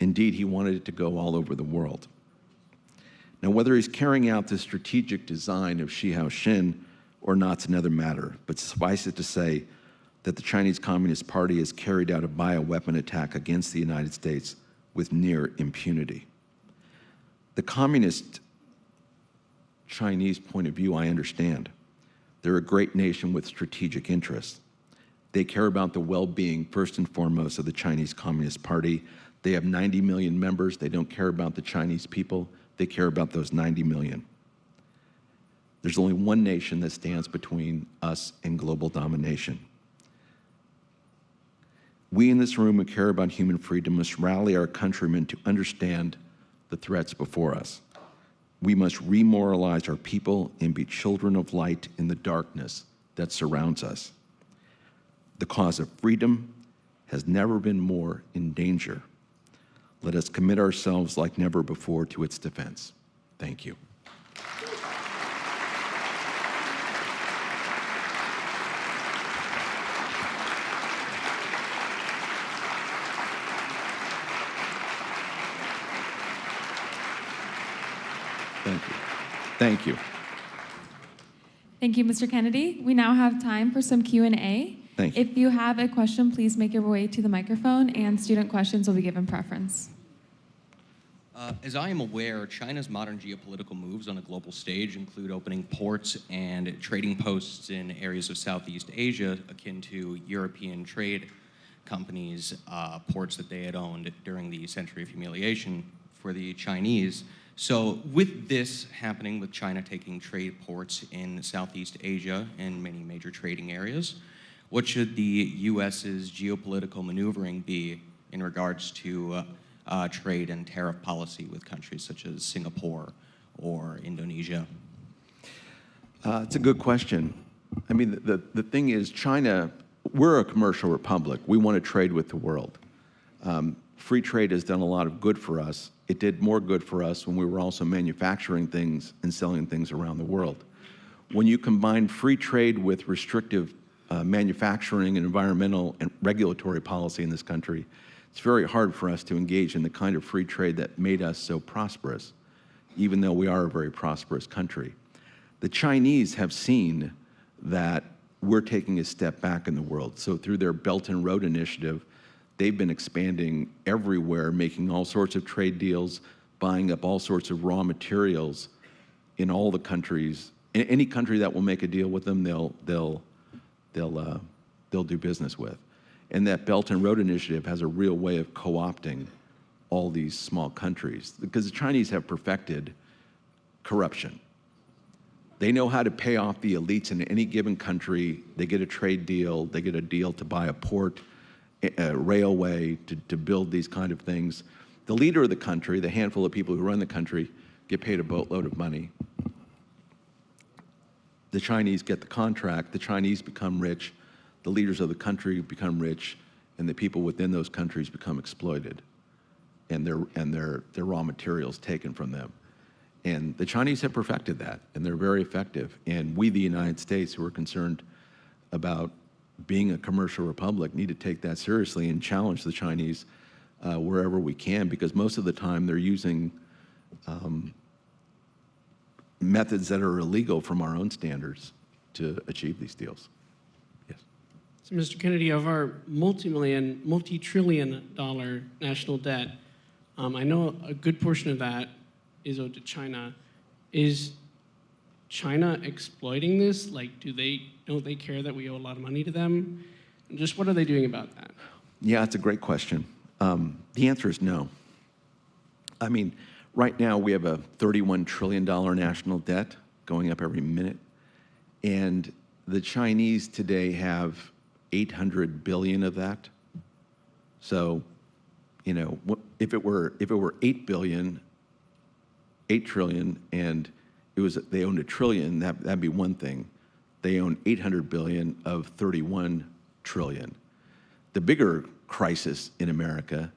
Indeed, he wanted it to go all over the world. Now, whether he's carrying out the strategic design of Xiaoxin or not is another matter, but suffice it to say that the Chinese Communist Party has carried out a bioweapon attack against the United States with near impunity. The communist Chinese point of view, I understand. They're a great nation with strategic interests. They care about the well-being, first and foremost, of the Chinese Communist Party. They have 90 million members. They don't care about the Chinese people. They care about those 90 million. There's only one nation that stands between us and global domination. We in this room who care about human freedom must rally our countrymen to understand the threats before us. We must remoralize our people and be children of light in the darkness that surrounds us. The cause of freedom has never been more in danger. Let us commit ourselves like never before to its defense. Thank you. Thank you. Thank you.
Thank you, Mr. Kennedy. We now have time for some Q&A.
Thank you.
If you have a question, please make your way to the microphone, and student questions will be given preference.
As I am aware, China's modern geopolitical moves on a global stage include opening ports and trading posts in areas of Southeast Asia akin to European trade companies, ports that they had owned during the Century of Humiliation for the Chinese. So with this happening, with China taking trade ports in Southeast Asia and many major trading areas, what should the U.S.'s geopolitical maneuvering be in regards to trade and tariff policy with countries such as Singapore or Indonesia?
It's a good question. I mean, the thing is, China, we're a commercial republic. We want to trade with the world. Free trade has done a lot of good for us. It did more good for us when we were also manufacturing things and selling things around the world. When you combine free trade with restrictive manufacturing and environmental and regulatory policy in this country, it's very hard for us to engage in the kind of free trade that made us so prosperous, even though we are a very prosperous country. The Chinese have seen that we're taking a step back in the world. So through their Belt and Road Initiative, they've been expanding everywhere, making all sorts of trade deals, buying up all sorts of raw materials in all the countries. In any country that will make a deal with them, they'll do business with. And that Belt and Road Initiative has a real way of co-opting all these small countries, because the Chinese have perfected corruption. They know how to pay off the elites in any given country. They get a trade deal, they get a deal to buy a port, a railway, to build these kind of things. The leader of the country, the handful of people who run the country, get paid a boatload of money. The Chinese get the contract, the Chinese become rich, the leaders of the country become rich, and the people within those countries become exploited, and their raw materials taken from them. And the Chinese have perfected that, and they're very effective. And we, the United States, who are concerned about being a commercial republic, need to take that seriously and challenge the Chinese wherever we can, because most of the time they're using methods that are illegal from our own standards to achieve these deals. Yes.
So, Mr. Kennedy, of our multi-trillion dollar national debt, I know a good portion of that is owed to China. Is China exploiting this? Like, don't they care that we owe a lot of money to them? And just what are they doing about that?
Yeah, it's a great question. The answer is no. I mean, right now we have a $31 trillion national debt going up every minute, and the Chinese today have 800 billion of that. So, you know, if it were 8 billion, 8 trillion, and they owned $1 trillion, that'd be one thing. They own 800 billion of 31 trillion. The bigger crisis in America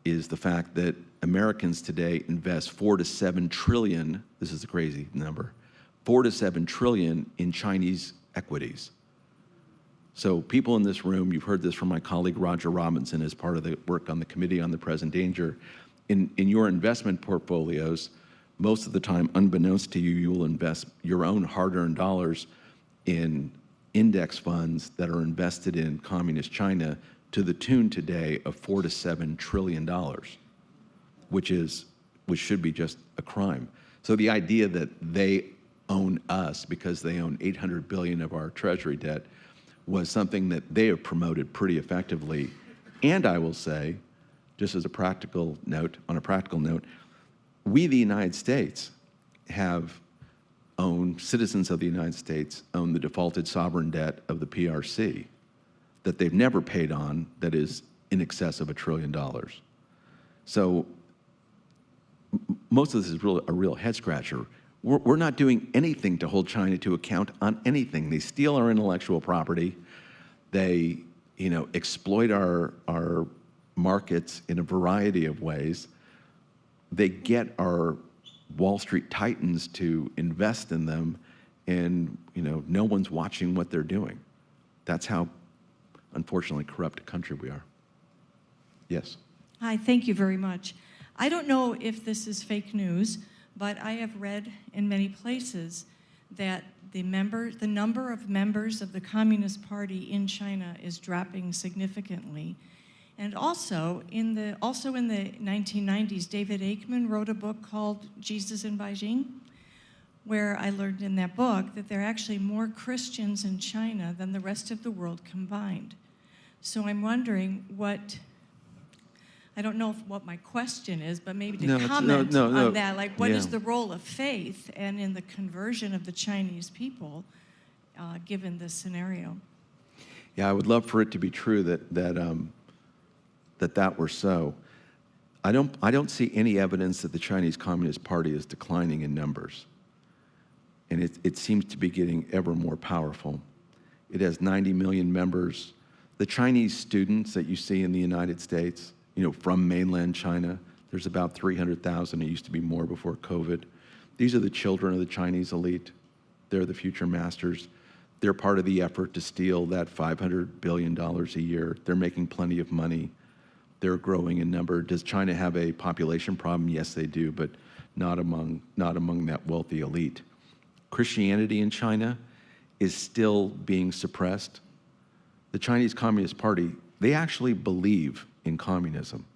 is the fact that Americans today invest 4 to 7 trillion, this is a crazy number, 4 to 7 trillion in Chinese equities. So people in this room, you've heard this from my colleague Roger Robinson as part of the work on the Committee on the Present Danger, in your investment portfolios, most of the time, unbeknownst to you, you will invest your own hard-earned dollars in index funds that are invested in communist China to the tune today of $4 to $7 trillion, which should be just a crime. So the idea that they own us because they own 800 billion of our treasury debt was something that they have promoted pretty effectively. And I will say, just as a practical note, we, the United States, have owned, citizens of the United States own the defaulted sovereign debt of the PRC that they've never paid on, that is in excess of $1 trillion. So most of this is a real head scratcher. We're not doing anything to hold China to account on anything. They steal our intellectual property. They, exploit our markets in a variety of ways. They get our Wall Street titans to invest in them, and no one's watching what they're doing. That's how, unfortunately, corrupt a country we are. Yes.
Hi, thank you very much. I don't know if this is fake news, but I have read in many places that the number of members of the Communist Party in China is dropping significantly. And also in the 1990s, David Aikman wrote a book called Jesus in Beijing, where I learned in that book that there are actually more Christians in China than the rest of the world combined. So I'm wondering I don't know what my question is, but maybe to comment on that. Like, what is the role of faith and in the conversion of the Chinese people, given this scenario?
Yeah, I would love for it to be true that were so. I don't see any evidence that the Chinese Communist Party is declining in numbers, and it seems to be getting ever more powerful. It has 90 million members. The Chinese students that you see in the United States, from mainland China, there's about 300,000. It used to be more before COVID. These are the children of the Chinese elite. They're the future masters. They're part of the effort to steal that $500 billion a year. They're making plenty of money. They're growing in number. Does China have a population problem? Yes, they do, but not among that wealthy elite. Christianity in China is still being suppressed. The Chinese Communist Party, they actually believe in communism.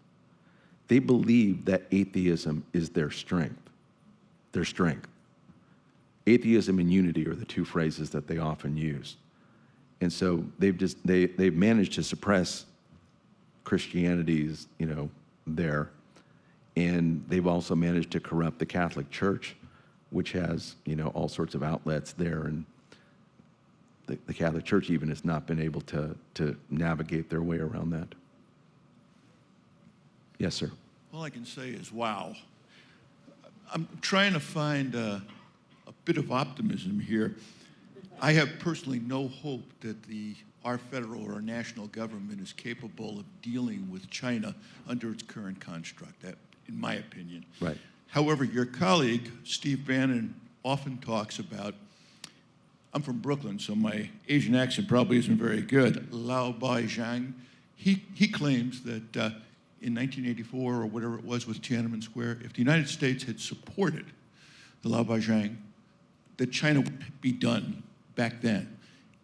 They believe that atheism is their strength. Their strength. Atheism and unity are the two phrases that they often use. And so they've managed to suppress Christianity's, there. And they've also managed to corrupt the Catholic Church, which has, all sorts of outlets there. And the Catholic Church even has not been able to navigate their way around that. Yes, sir.
All I can say is, wow. I'm trying to find a bit of optimism here. I have personally no hope that our federal or national government is capable of dealing with China under its current construct, that, in my opinion.
Right.
However, your colleague, Steve Bannon, often talks about, I'm from Brooklyn, so my Asian accent probably isn't very good, Lao Bai Zhang. He claims that in 1984 or whatever it was with Tiananmen Square, if the United States had supported the Lao Bai Zhang, that China would be done back then.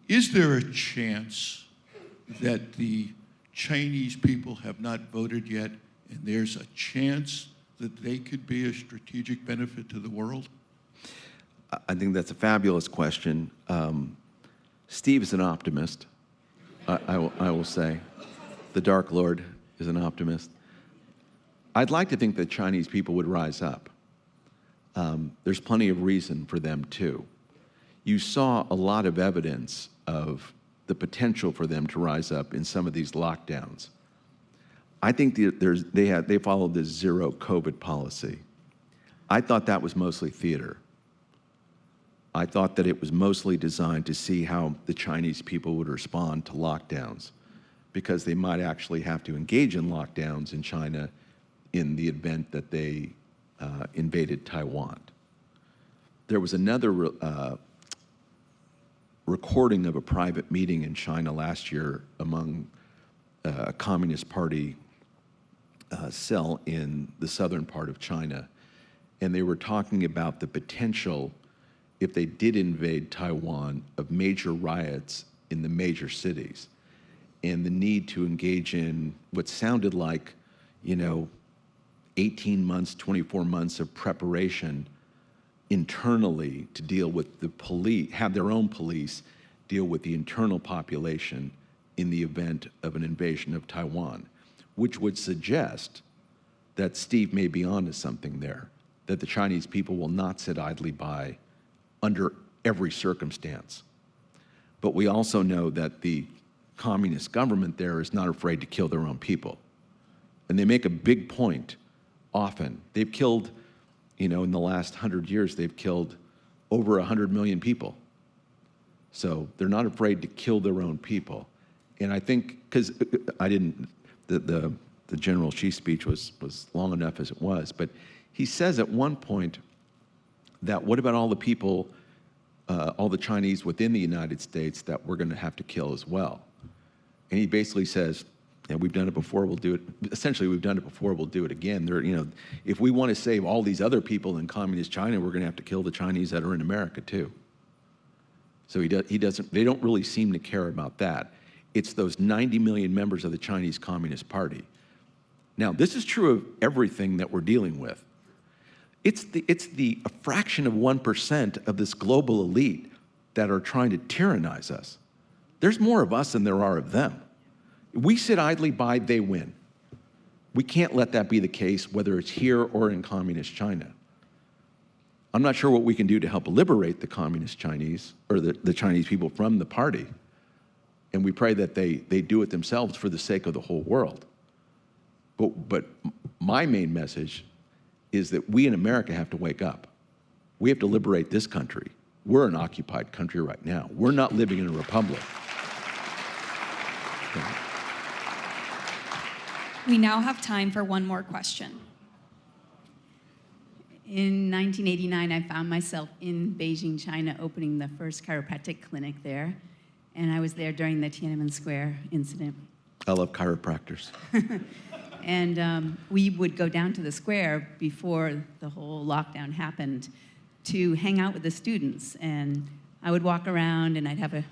Is there a chance that the Chinese people have not voted yet, and there's a chance that they could be a strategic benefit to the world?
I think that's a fabulous question. Steve is an optimist, I will say. The Dark Lord is an optimist. I'd like to think that Chinese people would rise up. There's plenty of reason for them too. You saw a lot of evidence of the potential for them to rise up in some of these lockdowns. I think they followed this zero COVID policy. I thought that was mostly theater. I thought that it was mostly designed to see how the Chinese people would respond to lockdowns, because they might actually have to engage in lockdowns in China in the event that they invaded Taiwan. There was another recording of a private meeting in China last year among a Communist Party cell in the southern part of China, and they were talking about the potential, if they did invade Taiwan, of major riots in the major cities, and the need to engage in what sounded like, 18 months, 24 months of preparation internally to deal with the police, have their own police deal with the internal population in the event of an invasion of Taiwan, which would suggest that Steve may be onto something there, that the Chinese people will not sit idly by under every circumstance. But we also know that the communist government there is not afraid to kill their own people. And they make a big point often. They've killed, in the last 100 years, they've killed over 100 million people. So they're not afraid to kill their own people. And I think, because the General Xi's speech was long enough as it was, but he says at one point that what about all the people, all the Chinese within the United States that we're going to have to kill as well? And he basically says, we've done it before, we'll do it. Essentially, we've done it before, we'll do it again. If we want to save all these other people in communist China, we're going to have to kill the Chinese that are in America too. So he doesn't. They don't really seem to care about that. It's those 90 million members of the Chinese Communist Party. Now, this is true of everything that we're dealing with. It's a fraction of 1% of this global elite that are trying to tyrannize us. There's more of us than there are of them. We sit idly by, they win. We can't let that be the case, whether it's here or in communist China. I'm not sure what we can do to help liberate the communist Chinese, or the Chinese people from the party. And we pray that they do it themselves for the sake of the whole world. But my main message is that we in America have to wake up. We have to liberate this country. We're an occupied country right now. We're not living in a republic.
We now have time for one more question. In 1989, I found myself in Beijing, China, opening the first chiropractic clinic there. And I was there during the Tiananmen Square incident.
I love chiropractors.
And we would go down to the square before the whole lockdown happened to hang out with the students. And I would walk around, and I'd have a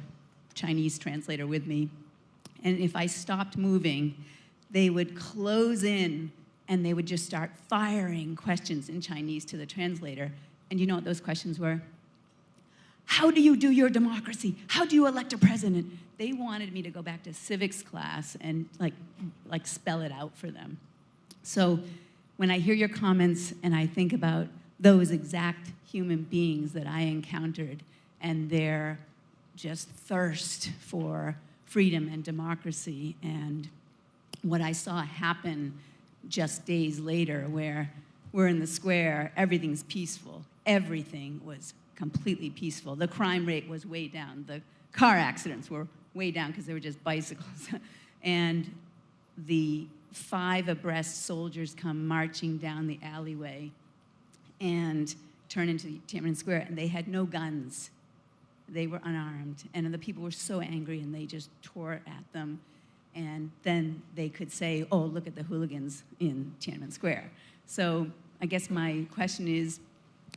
Chinese translator with me. And if I stopped moving, they would close in and they would just start firing questions in Chinese to the translator. And you know what those questions were? How do you do your democracy? How do you elect a president? They wanted me to go back to civics class and like spell it out for them. So when I hear your comments and I think about those exact human beings that I encountered and their just thirst for freedom and democracy, and what I saw happen just days later where we're in the square, everything's peaceful. Everything was completely peaceful. The crime rate was way down. The car accidents were way down because they were just bicycles. And the 5 abreast soldiers come marching down the alleyway and turn into Tiananmen Square, and they had no guns. They were unarmed, and the people were so angry, and they just tore at them. And then they could say, oh, look at the hooligans in Tiananmen Square. So I guess my question is,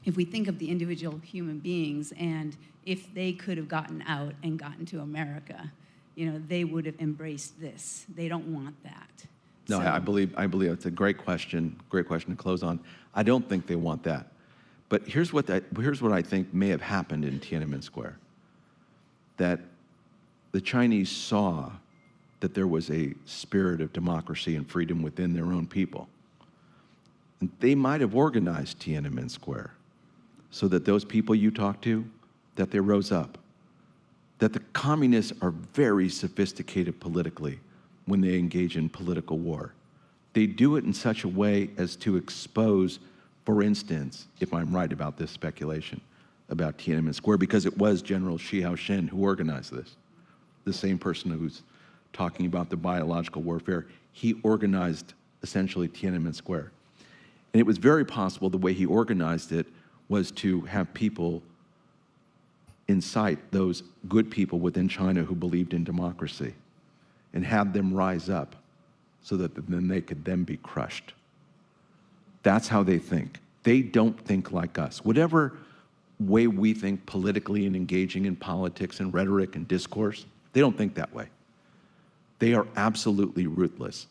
if we think of the individual human beings, and if they could have gotten out and gotten to America, they would have embraced this. They don't want that.
No,
So-
I believe it's a great question to close on. I don't think they want that. But here's what I think may have happened in Tiananmen Square. That the Chinese saw that there was a spirit of democracy and freedom within their own people. And they might have organized Tiananmen Square so that those people you talk to, that they rose up. That the communists are very sophisticated politically when they engage in political war. They do it in such a way as to expose, for instance, if I'm right about this speculation, about Tiananmen Square, because it was General Shi Haoshen who organized this, the same person who's talking about the biological warfare. He organized essentially Tiananmen Square. And it was very possible the way he organized it was to have people incite those good people within China who believed in democracy and have them rise up so that then they could then be crushed. That's how they think. They don't think like us. Whatever way we think politically and engaging in politics and rhetoric and discourse, they don't think that way. They are absolutely ruthless.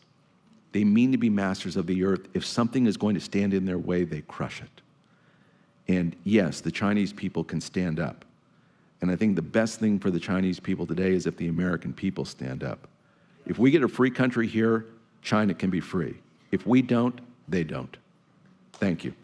They mean to be masters of the earth. If something is going to stand in their way, they crush it. And yes, the Chinese people can stand up. And I think the best thing for the Chinese people today is if the American people stand up. If we get a free country here, China can be free. If we don't, they don't. Thank you.